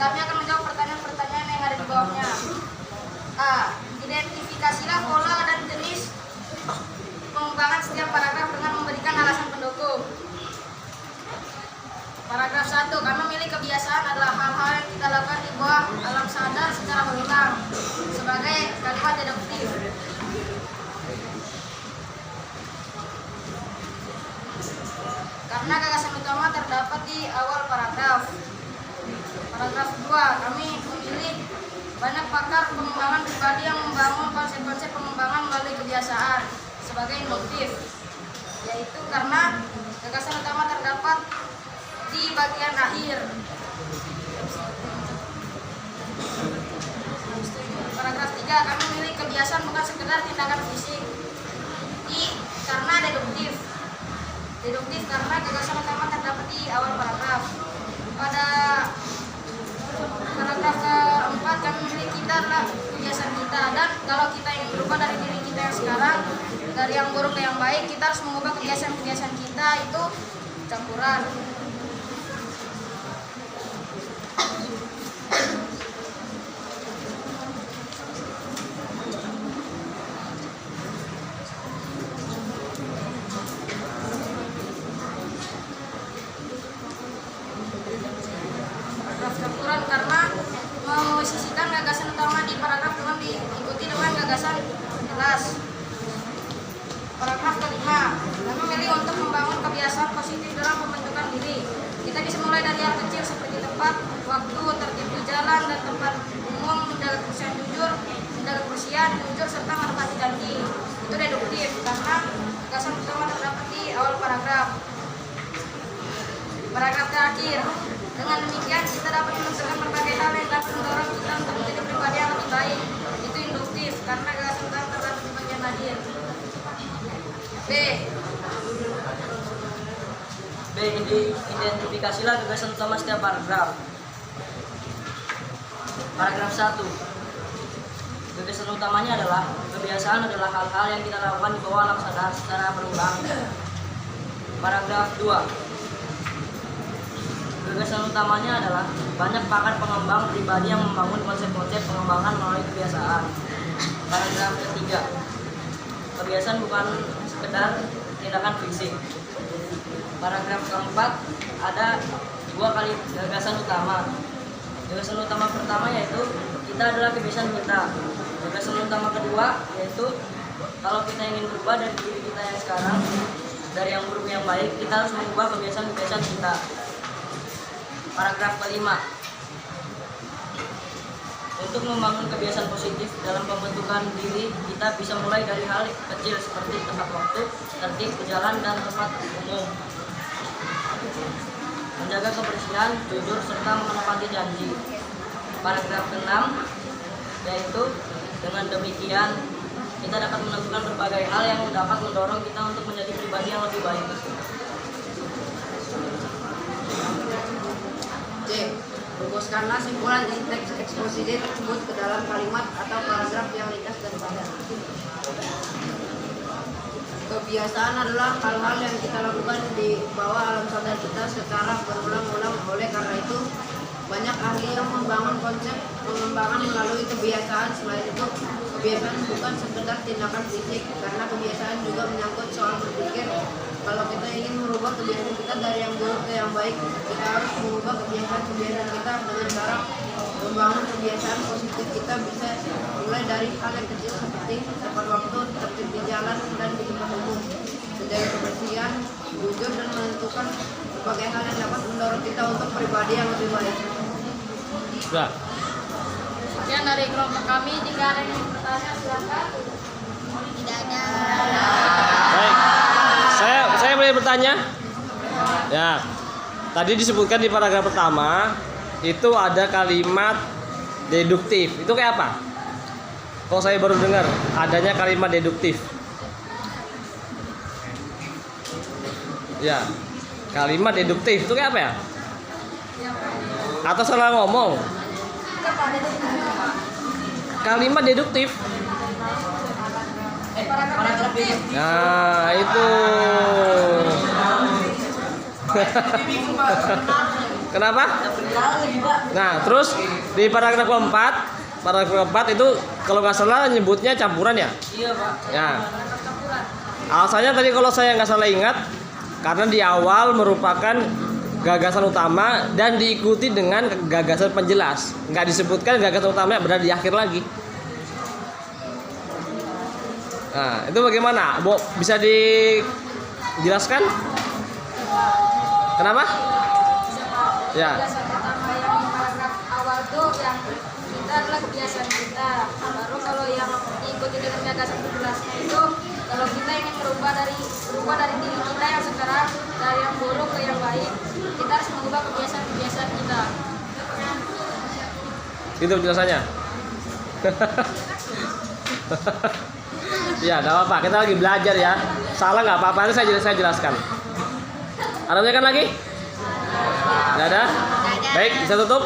Kami akan menjawab pertanyaan-pertanyaan yang ada di bawahnya. A. Identifikasilah pola dan jenis pengembangan setiap paragraf dengan memberikan alasan pendukung. Paragraf 1. Kami memilih kebiasaan adalah hal-hal yang kita lakukan di bawah alam sadar secara berulang sebagai kalimat deduktif. Karena gagasan utama terdapat di awal paragraf. Paragraf 2. Kami memilih banyak pakar pengembangan pribadi yang membangun konsep-konsep pengembangan melalui kebiasaan sebagai induktif, yaitu karena gagasan utama terdapat di bagian akhir. Paragraf 3. Kami memilih kebiasaan bukan sekedar tindakan fisik. I. Karena deduktif. Deduktif karena gagasan utama terdapat di awal paragraf. Pada paragraf keempat, kami memilih kita adalah kebiasaan kita, dan kalau kita ingin berubah dari diri kita yang sekarang, dari yang buruk ke yang baik, kita harus mengubah kebiasaan-kebiasaan kita itu campuran. Karena memposisikan gagasan utama di paragraf dengan diikuti dengan gagasan jelas. Paragraf kelima, kami memilih untuk membangun kebiasaan positif dalam pembentukan diri. Kita bisa mulai dari hal kecil seperti tempat, waktu, tertib di jalan dan tempat umum, menjaga kebersihan jujur, serta menepati janji. Itu deduktif karena gagasan utama terdapat di awal paragraf. Paragraf terakhir. Dengan demikian, kita dapat menentukan berbagai hal yang dapat mendorong kita untuk menjadi pribadi yang lebih baik. Itu induktif, karena gagasan utama terdapat di bagian akhir. B. Identifikasilah gagasan utama setiap paragraf. Paragraf 1. Gagasan utamanya adalah kebiasaan adalah hal-hal yang kita lakukan di bawah alam sadar secara berulang. Paragraf 2. Gagasan utamanya adalah banyak pakar pengembang pribadi yang membangun konsep-konsep pengembangan melalui kebiasaan. Paragraf ketiga. Kebiasaan bukan sekedar tindakan fisik. Paragraf keempat, ada dua kali gagasan utama. Gagasan utama pertama yaitu kita adalah kebiasaan kita. Gagasan utama kedua yaitu kalau kita ingin berubah dari diri kita yang sekarang, dari yang buruk yang baik, kita harus mengubah kebiasaan-kebiasaan kita. Paragraf kelima, untuk membangun kebiasaan positif dalam pembentukan diri, kita bisa mulai dari hal kecil seperti tempat waktu, tertib berjalan, dan tempat umum. Menjaga kebersihan, jujur, serta menepati janji. Paragraf ke-6, yaitu dengan demikian kita dapat menentukan berbagai hal yang dapat mendorong kita untuk menjadi pribadi yang lebih baik. C. Rumuskanlah simpulan isi teks eksposisi tersebut ke dalam kalimat atau paragraf yang ringkas dan padat. Kebiasaan adalah hal-hal yang kita lakukan di bawah alam sadar kita secara berulang-ulang. Oleh karena itu, banyak ahli yang membangun konsep pengembangan melalui kebiasaan. Selain itu, kebiasaan bukan sekedar tindakan fisik, karena kebiasaan juga menyangkut soal berpikir. Kalau kita ingin merubah kebiasaan kita dari yang buruk ke yang baik, kita harus mengubah kebiasaan-kebiasaan kita dengan cara membangun kebiasaan positif. Kita bisa mulai dari hal yang kecil seperti tepat waktu, tertib di jalan, dan di tempat umum. Menjaga kebersihan, jujur, dan menentukan berbagai hal yang dapat mendorong kita untuk pribadi yang lebih baik. Sudah. Sekian dari kelompok kami. Jika ada yang bertanya, silakan. Tidak ada. Baik. Saya boleh bertanya? Ya. Tadi disebutkan di paragraf pertama itu ada kalimat deduktif. Itu kayak apa? Kok saya baru dengar adanya kalimat deduktif? Ya. Kalimat deduktif itu kayak apa ya? Atau salah ngomong? Kalimat deduktif. Nah, itu. Kenapa? lagi Pak. Nah, terus di paragraf keempat itu kalau nggak salah nyebutnya campuran ya. Iya Pak. Ya. Alasannya tadi kalau saya nggak salah ingat, karena di awal merupakan gagasan utama dan diikuti dengan gagasan penjelas. Nggak disebutkan gagasan utamanya berada di akhir lagi. Nah, itu bagaimana? Bisa dijelaskan? Kenapa? Ya. Gagasan pertama yang di paragraf awal tuh yang kita adalah kebiasaan kita. Baru kalau yang diikuti dengan gagasan penjelasnya itu, kalau kita ingin berubah dari diri kita yang sekarang dari yang buruk ke yang baik, kita harus mengubah kebiasaan kita. Itu penjelasannya. Ya, nggak apa-apa. Kita lagi belajar ya. Salah nggak apa-apa. Nanti saya jelaskan. Ada kan lagi? Nggak ada? Baik, bisa tutup.